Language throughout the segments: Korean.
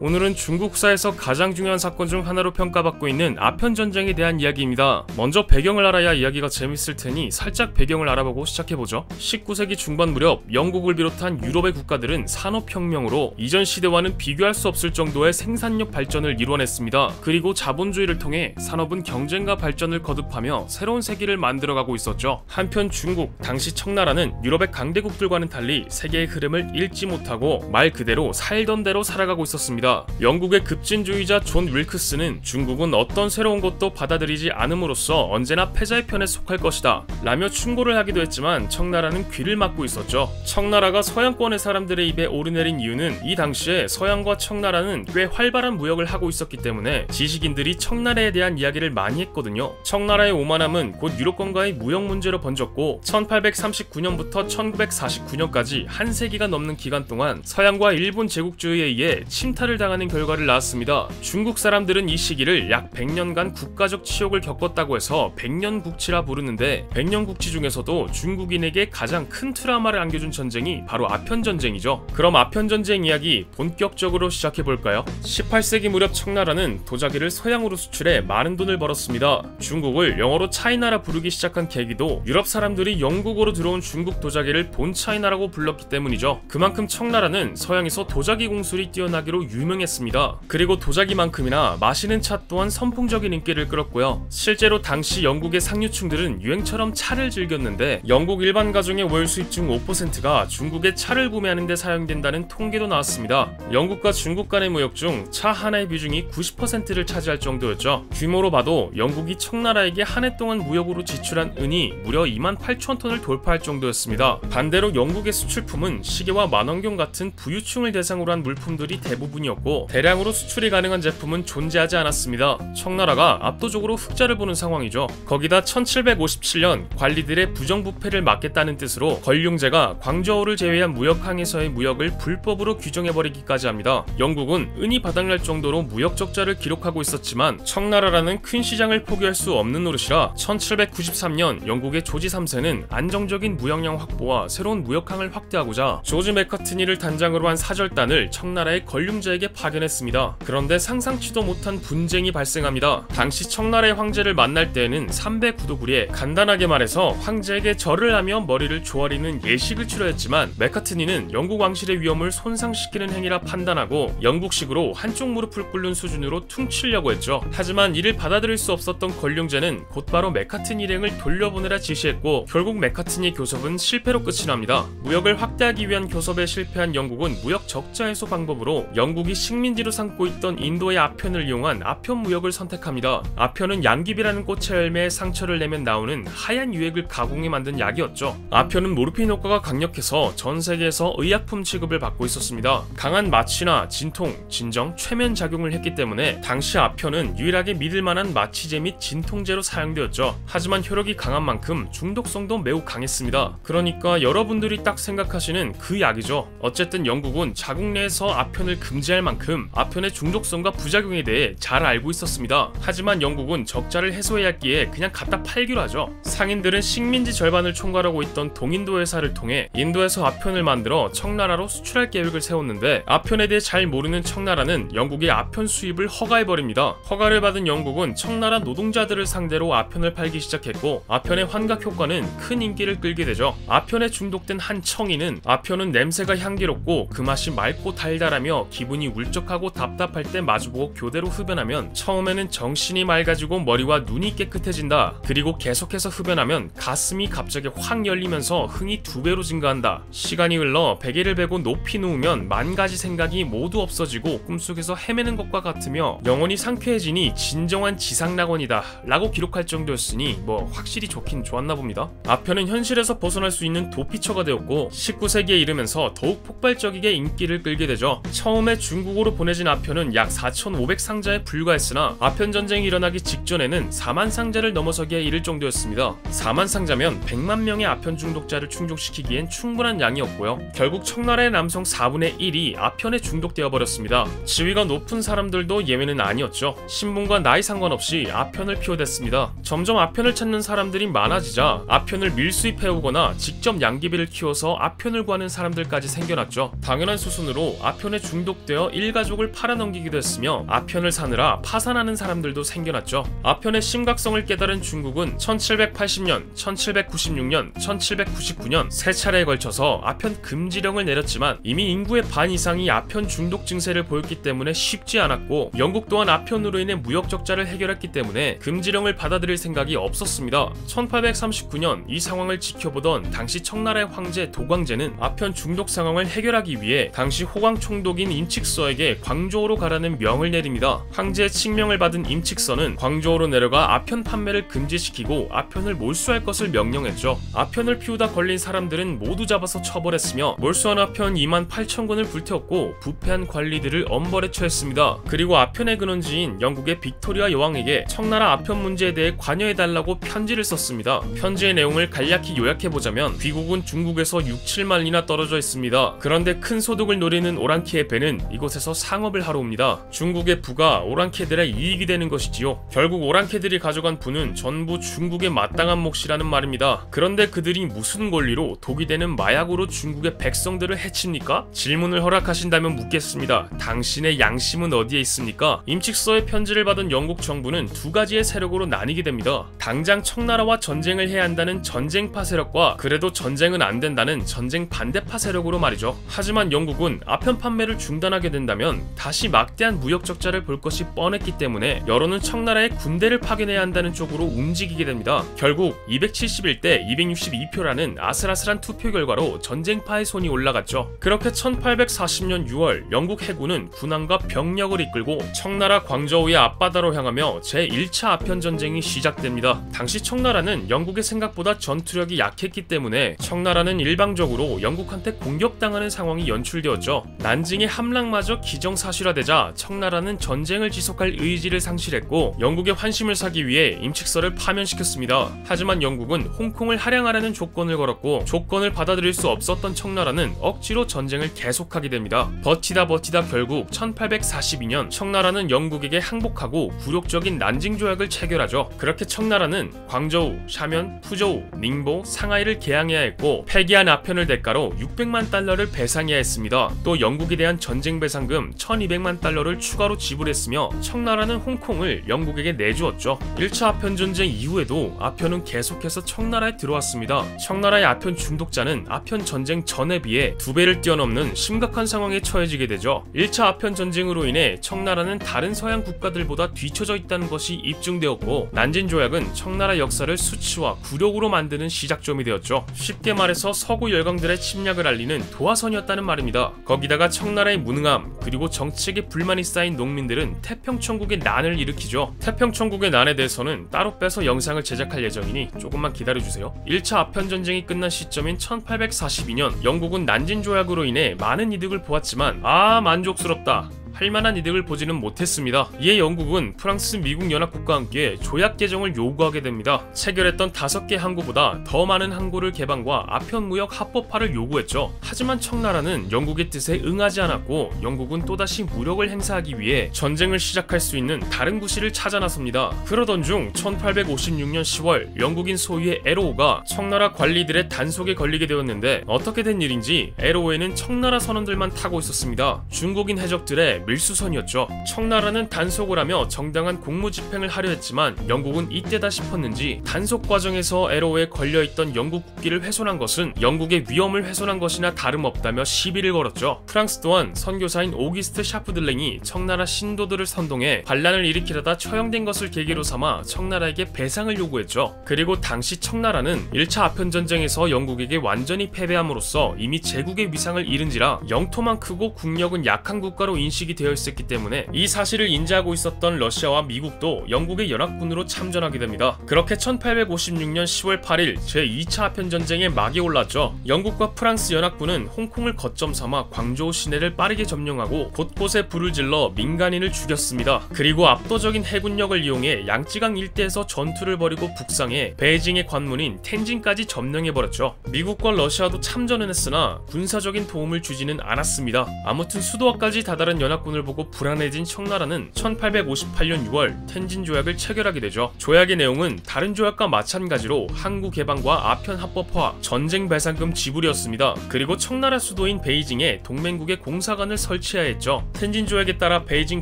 오늘은 중국사에서 가장 중요한 사건 중 하나로 평가받고 있는 아편전쟁에 대한 이야기입니다. 먼저 배경을 알아야 이야기가 재밌을 테니 살짝 배경을 알아보고 시작해보죠. 19세기 중반 무렵 영국을 비롯한 유럽의 국가들은 산업혁명으로 이전 시대와는 비교할 수 없을 정도의 생산력 발전을 이뤄냈습니다. 그리고 자본주의를 통해 산업은 경쟁과 발전을 거듭하며 새로운 세계를 만들어가고 있었죠. 한편 중국, 당시 청나라는 유럽의 강대국들과는 달리 세계의 흐름을 읽지 못하고 말 그대로 살던 대로 살아가고 있었습니다. 영국의 급진주의자 존 윌크스는 중국은 어떤 새로운 것도 받아들이지 않음으로써 언제나 패자의 편에 속할 것이다 라며 충고를 하기도 했지만 청나라는 귀를 막고 있었죠. 청나라가 서양권의 사람들의 입에 오르내린 이유는 이 당시에 서양과 청나라는 꽤 활발한 무역을 하고 있었기 때문에 지식인들이 청나라에 대한 이야기를 많이 했거든요. 청나라의 오만함은 곧 유럽권과의 무역 문제로 번졌고 1839년부터 1949년까지 한 세기가 넘는 기간 동안 서양과 일본 제국주의에 의해 침탈을 당하는 결과를 낳았습니다. 중국 사람들은 이 시기를 약 100년간 국가적 치욕을 겪었다고 해서 백년국치라 부르는데 백년국치 중에서도 중국인에게 가장 큰 트라우마를 안겨준 전쟁이 바로 아편전쟁이죠. 그럼 아편전쟁 이야기 본격적으로 시작해볼까요? 18세기 무렵 청나라는 도자기를 서양으로 수출해 많은 돈을 벌었습니다. 중국을 영어로 차이나라 부르기 시작한 계기도 유럽 사람들이 영국으로 들어온 중국 도자기를 본 차이나라고 불렀기 때문이죠. 그만큼 청나라는 서양에서 도자기 공술이 뛰어나기로 유명했습니다. 그리고 도자기만큼이나 마시는 차 또한 선풍적인 인기를 끌었고요. 실제로 당시 영국의 상류층들은 유행처럼 차를 즐겼는데 영국 일반 가정의 월 수입 중 5%가 중국의 차를 구매하는 데 사용된다는 통계도 나왔습니다. 영국과 중국 간의 무역 중 차 하나의 비중이 90%를 차지할 정도였죠. 규모로 봐도 영국이 청나라에게 한 해 동안 무역으로 지출한 은이 무려 28,000톤을 돌파할 정도였습니다. 반대로 영국의 수출품은 시계와 만원경 같은 부유층을 대상으로 한 물품들이 대부분이었고 대량으로 수출이 가능한 제품은 존재하지 않았습니다. 청나라가 압도적으로 흑자를 보는 상황이죠. 거기다 1757년 관리들의 부정부패를 막겠다는 뜻으로 걸륭제가 광저우를 제외한 무역항에서의 무역을 불법으로 규정해버리기까지 합니다. 영국은 은이 바닥날 정도로 무역 적자를 기록하고 있었지만 청나라라는 큰 시장을 포기할 수 없는 노릇이라 1793년 영국의 조지 3세는 안정적인 무역량 확보와 새로운 무역항을 확대하고자 조지 맥커트니를 단장으로 한 사절단을 청나라의 걸륭제에게 파견했습니다. 그런데 상상치도 못한 분쟁이 발생합니다. 당시 청나라의 황제를 만날 때에는 300구도구리에 간단하게 말해서 황제에게 절을 하며 머리를 조아리는 예식을 치러했지만 맥카트니는 영국 왕실의 위엄을 손상시키는 행위라 판단하고 영국식으로 한쪽 무릎을 꿇는 수준으로 퉁치려고 했죠. 하지만 이를 받아들일 수 없었던 걸륭제는 곧바로 맥카트니 일행을 돌려보내라 지시했고 결국 맥카트니 교섭은 실패로 끝이 납니다. 무역을 확대하기 위한 교섭에 실패한 영국은 무역 적자 해소 방법으로 영국이 식민지로 삼고 있던 인도의 아편을 이용한 아편 무역을 선택합니다. 아편은 양귀비라는 꽃의 열매에 상처를 내면 나오는 하얀 유액을 가공해 만든 약이었죠. 아편은 모르핀 효과가 강력해서 전 세계에서 의약품 취급을 받고 있었습니다. 강한 마취나 진통, 진정, 최면 작용을 했기 때문에 당시 아편은 유일하게 믿을만한 마취제 및 진통제로 사용되었죠. 하지만 효력이 강한 만큼 중독성도 매우 강했습니다. 그러니까 여러분들이 딱 생각하시는 그 약이죠. 어쨌든 영국은 자국 내에서 아편을 금지할 만큼 아편의 중독성과 부작용에 대해 잘 알고 있었습니다. 하지만 영국은 적자를 해소해야 했기에 그냥 갖다 팔기로 하죠. 상인들은 식민지 절반을 총괄하고 있던 동인도 회사를 통해 인도에서 아편을 만들어 청나라로 수출할 계획을 세웠는데 아편에 대해 잘 모르는 청나라는 영국의 아편 수입을 허가해버립니다. 허가를 받은 영국은 청나라 노동자들을 상대로 아편을 팔기 시작했고 아편의 환각 효과는 큰 인기를 끌게 되죠. 아편에 중독된 한 청인은 아편은 냄새가 향기롭고 그 맛이 맑고 달달하며 기분이 울적하고 답답할 때 마주보고 교대로 흡연하면 처음에는 정신이 맑아지고 머리와 눈이 깨끗해진다. 그리고 계속해서 흡연하면 가슴이 갑자기 확 열리면서 흥이 2배로 증가한다. 시간이 흘러 베개를 베고 높이 누우면 만가지 생각이 모두 없어지고 꿈속에서 헤매는 것과 같으며 영혼이 상쾌해지니 진정한 지상낙원이다 라고 기록할 정도였으니 뭐 확실히 좋긴 좋았나 봅니다. 아편은 현실에서 벗어날 수 있는 도피처가 되었고 19세기에 이르면서 더욱 폭발적이게 인기를 끌게 되죠. 처음에 중국으로 보내진 아편은 약 4,500상자에 불과했으나 아편 전쟁이 일어나기 직전에는 4만 상자를 넘어서기에 이를 정도였습니다. 4만 상자면 100만 명의 아편 중독자를 충족시키기엔 충분한 양이었고요. 결국 청나라의 남성 4분의 1이 아편에 중독되어 버렸습니다. 지위가 높은 사람들도 예외는 아니었죠. 신분과 나이 상관없이 아편을 피워댔습니다. 점점 아편을 찾는 사람들이 많아지자 아편을 밀수입해오거나 직접 양귀비를 키워서 아편을 구하는 사람들까지 생겨났죠. 당연한 수순으로 아편에 중독되어 일가족을 팔아넘기기도 했으며 아편을 사느라 파산하는 사람들도 생겨났죠. 아편의 심각성을 깨달은 중국은 1780년, 1796년, 1799년 세 차례에 걸쳐서 아편 금지령을 내렸지만 이미 인구의 반 이상이 아편 중독 증세를 보였기 때문에 쉽지 않았고 영국 또한 아편으로 인해 무역 적자를 해결했기 때문에 금지령을 받아들일 생각이 없었습니다. 1839년 이 상황을 지켜보던 당시 청나라의 황제 도광제는 아편 중독 상황을 해결하기 위해 당시 호광 총독인 임칙서에게 광저우로 가라는 명을 내립니다. 황제의 칙명을 받은 임칙서는 광저우로 내려가 아편 판매를 금지시키고 아편을 몰수할 것을 명령했죠. 아편을 피우다 걸린 사람들은 모두 잡아서 처벌했으며 몰수한 아편 28,000권을 불태웠고 부패한 관리들을 엄벌에 처했습니다. 그리고 아편의 근원지인 영국의 빅토리아 여왕에게 청나라 아편 문제에 대해 관여해달라고 편지를 썼습니다. 편지의 내용을 간략히 요약해보자면 귀국은 중국에서 6, 7마일이나 떨어져 있습니다. 그런데 큰 소득을 노리는 오랑캐의 배는 이곳에서 상업을 하러 옵니다. 중국의 부가 오랑캐들의 이익이 되는 것이지요. 결국 오랑캐들이 가져간 부는 전부 중국의 마땅한 몫이라는 말입니다. 그런데 그들이 무슨 권리로 독이 되는 마약으로 중국의 백성들을 해칩니까? 질문을 허락하신다면 묻겠습니다. 당신의 양심은 어디에 있습니까? 임칙서의 편지를 받은 영국 정부는 두 가지의 세력으로 나뉘게 됩니다. 당장 청나라와 전쟁을 해야 한다는 전쟁파 세력과 그래도 전쟁은 안 된다는 전쟁 반대파 세력으로 말이죠. 하지만 영국은 아편 판매를 중단하게 된다면 다시 막대한 무역 적자를 볼 것이 뻔했기 때문에 여론은 청나라에 군대를 파견해야 한다는 쪽으로 움직이게 됩니다. 결국 271대 262표라는 아슬아슬한 투표 결과로 전쟁파의 손이 올라갔죠. 그렇게 1840년 6월 영국 해군은 군함과 병력을 이끌고 청나라 광저우의 앞바다로 향하며 제1차 아편 전쟁이 시작됩니다. 당시 청나라는 영국의 생각보다 전투력이 약했기 때문에 청나라는 일방적으로 영국한테 공격당하는 상황이 연출되었죠. 난징의 함락마저 기정사실화되자 청나라는 전쟁을 지속할 의지를 상실했고 영국의 환심을 사기 위해 임칙서를 파면시켰습니다. 하지만 영국은 홍콩을 할양하라는 조건을 걸었고 조건을 받아들일 수 없었던 청나라는 억지로 전쟁을 계속하게 됩니다. 버티다 결국 1842년 청나라는 영국에게 항복하고 굴욕적인 난징 조약을 체결하죠. 그렇게 청나라는 광저우, 샤면, 푸저우, 닝보, 상하이를 개항해야 했고 폐기한 아편을 대가로 600만 달러를 배상해야 했습니다. 또 영국에 대한 전쟁 배상금 1200만 달러를 추가로 지불했으며 청나라는 홍콩을 영국에게 내주었죠. 1차 아편 전쟁 이후에도 아편은 계속해서 청나라에 들어왔습니다. 청나라의 아편 중독자는 아편 전쟁 전에 비해 2배를 뛰어넘는 심각한 상황에 처해지게 되죠. 1차 아편 전쟁으로 인해 청나라는 다른 서양 국가들보다 뒤처져 있다는 것이 입증되었고 난징 조약은 청나라 역사를 수치와 굴욕으로 만드는 시작점이 되었죠. 쉽게 말해서 서구 열강들의 침략을 알리는 도화선이었다는 말입니다. 거기다가 청나라의 무능함 그리고 정책에 불만이 쌓인 농민들은 태평천국의 난을 일으키죠. 태평천국의 난에 대해서는 따로 빼서 영상을 제작할 예정이니 조금만 기다려주세요. 1차 아편 전쟁이 끝난 시점인 1842년 영국은 난징 조약으로 인해 많은 이득을 보았지만 만족스럽다 할만한 이득을 보지는 못했습니다. 이에 영국은 프랑스, 미국 연합국과 함께 조약 개정을 요구하게 됩니다. 체결했던 5개 항구보다 더 많은 항구를 개방과 아편 무역 합법화를 요구했죠. 하지만 청나라는 영국의 뜻에 응하지 않았고 영국은 또다시 무력을 행사하기 위해 전쟁을 시작할 수 있는 다른 구실을 찾아 나섭니다. 그러던 중 1856년 10월 영국인 소유의 에로오가 청나라 관리들의 단속에 걸리게 되었는데 어떻게 된 일인지 에로오에는 청나라 선원들만 타고 있었습니다. 중국인 해적들의 밀수선이었죠. 청나라는 단속을 하며 정당한 공무 집행을 하려 했지만 영국은 이때다 싶었는지 단속 과정에서 에로에 걸려있던 영국 국기를 훼손한 것은 영국의 위엄을 훼손한 것이나 다름없다며 시비를 걸었죠. 프랑스 또한 선교사인 오기스트 샤프들랭이 청나라 신도들을 선동해 반란을 일으키려다 처형된 것을 계기로 삼아 청나라에게 배상을 요구했죠. 그리고 당시 청나라는 1차 아편전쟁에서 영국에게 완전히 패배함으로써 이미 제국의 위상을 잃은지라 영토만 크고 국력은 약한 국가로 인식이 되어 있었기 때문에 이 사실을 인지하고 있었던 러시아와 미국도 영국의 연합군으로 참전하게 됩니다. 그렇게 1856년 10월 8일 제2차 아편전쟁에 막이 올랐죠. 영국과 프랑스 연합군은 홍콩을 거점 삼아 광저우 시내를 빠르게 점령하고 곳곳에 불을 질러 민간인을 죽였습니다. 그리고 압도적인 해군력을 이용해 양쯔강 일대에서 전투를 벌이고 북상해 베이징의 관문인 텐진까지 점령해버렸죠. 미국과 러시아도 참전은 했으나 군사적인 도움을 주지는 않았습니다. 아무튼 수도까지 다다른 연합 연합군을 보고 불안해진 청나라는 1858년 6월 텐진 조약을 체결하게 되죠. 조약의 내용은 다른 조약과 마찬가지로 항구 개방과 아편 합법화, 전쟁 배상금 지불이었습니다. 그리고 청나라 수도인 베이징에 동맹국의 공사관을 설치해야 했죠. 텐진 조약에 따라 베이징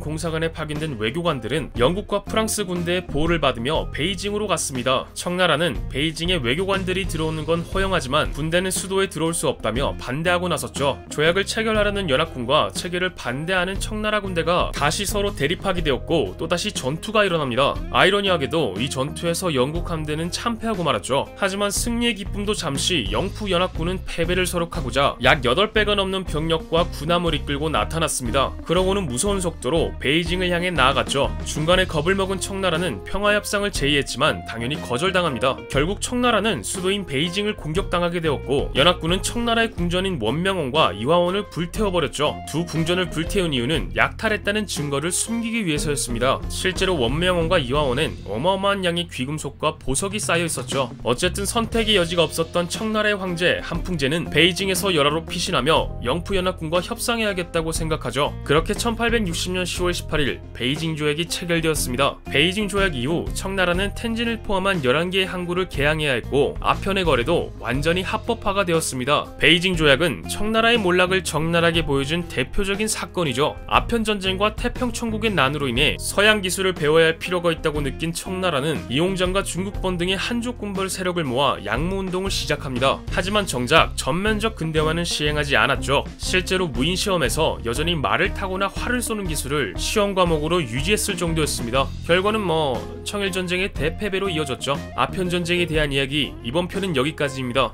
공사관에 파견된 외교관들은 영국과 프랑스 군대의 보호를 받으며 베이징으로 갔습니다. 청나라는 베이징에 외교관들이 들어오는 건 허용하지만 군대는 수도에 들어올 수 없다며 반대하고 나섰죠. 조약을 체결하려는 연합군과 체결을 반대하는 청나라 군대가 다시 서로 대립하게 되었고 또다시 전투가 일어납니다. 아이러니하게도 이 전투에서 영국 함대는 참패하고 말았죠. 하지만 승리의 기쁨도 잠시 영푸 연합군은 패배를 서록하고자 약 8배가 넘는 병력과 군함을 이끌고 나타났습니다. 그러고는 무서운 속도로 베이징을 향해 나아갔죠. 중간에 겁을 먹은 청나라는 평화협상을 제의했지만 당연히 거절당합니다. 결국 청나라는 수도인 베이징을 공격당하게 되었고 연합군은 청나라의 궁전인 원명원과 이화원을 불태워버렸죠. 두 궁전을 불태운 이유는 약탈했다는 증거를 숨기기 위해서였습니다. 실제로 원명원과 이화원엔 어마어마한 양의 귀금속과 보석이 쌓여 있었죠. 어쨌든 선택의 여지가 없었던 청나라의 황제 한풍제는 베이징에서 열화로 피신하며 영푸 연합군과 협상해야겠다고 생각하죠. 그렇게 1860년 10월 18일 베이징 조약이 체결되었습니다. 베이징 조약 이후 청나라는 텐진을 포함한 11개의 항구를 개항해야 했고 아편의 거래도 완전히 합법화가 되었습니다. 베이징 조약은 청나라의 몰락을 적나라하게 보여준 대표적인 사건이죠. 아편 전쟁과 태평천국의 난으로 인해 서양 기술을 배워야 할 필요가 있다고 느낀 청나라는 이홍장과 중국본 등의 한족 군벌 세력을 모아 양무운동을 시작합니다. 하지만 정작 전면적 근대화는 시행하지 않았죠. 실제로 무인 시험에서 여전히 말을 타거나 활을 쏘는 기술을 시험 과목으로 유지했을 정도였습니다. 결과는 청일전쟁의 대패배로 이어졌죠. 아편 전쟁에 대한 이야기 이번 편은 여기까지입니다.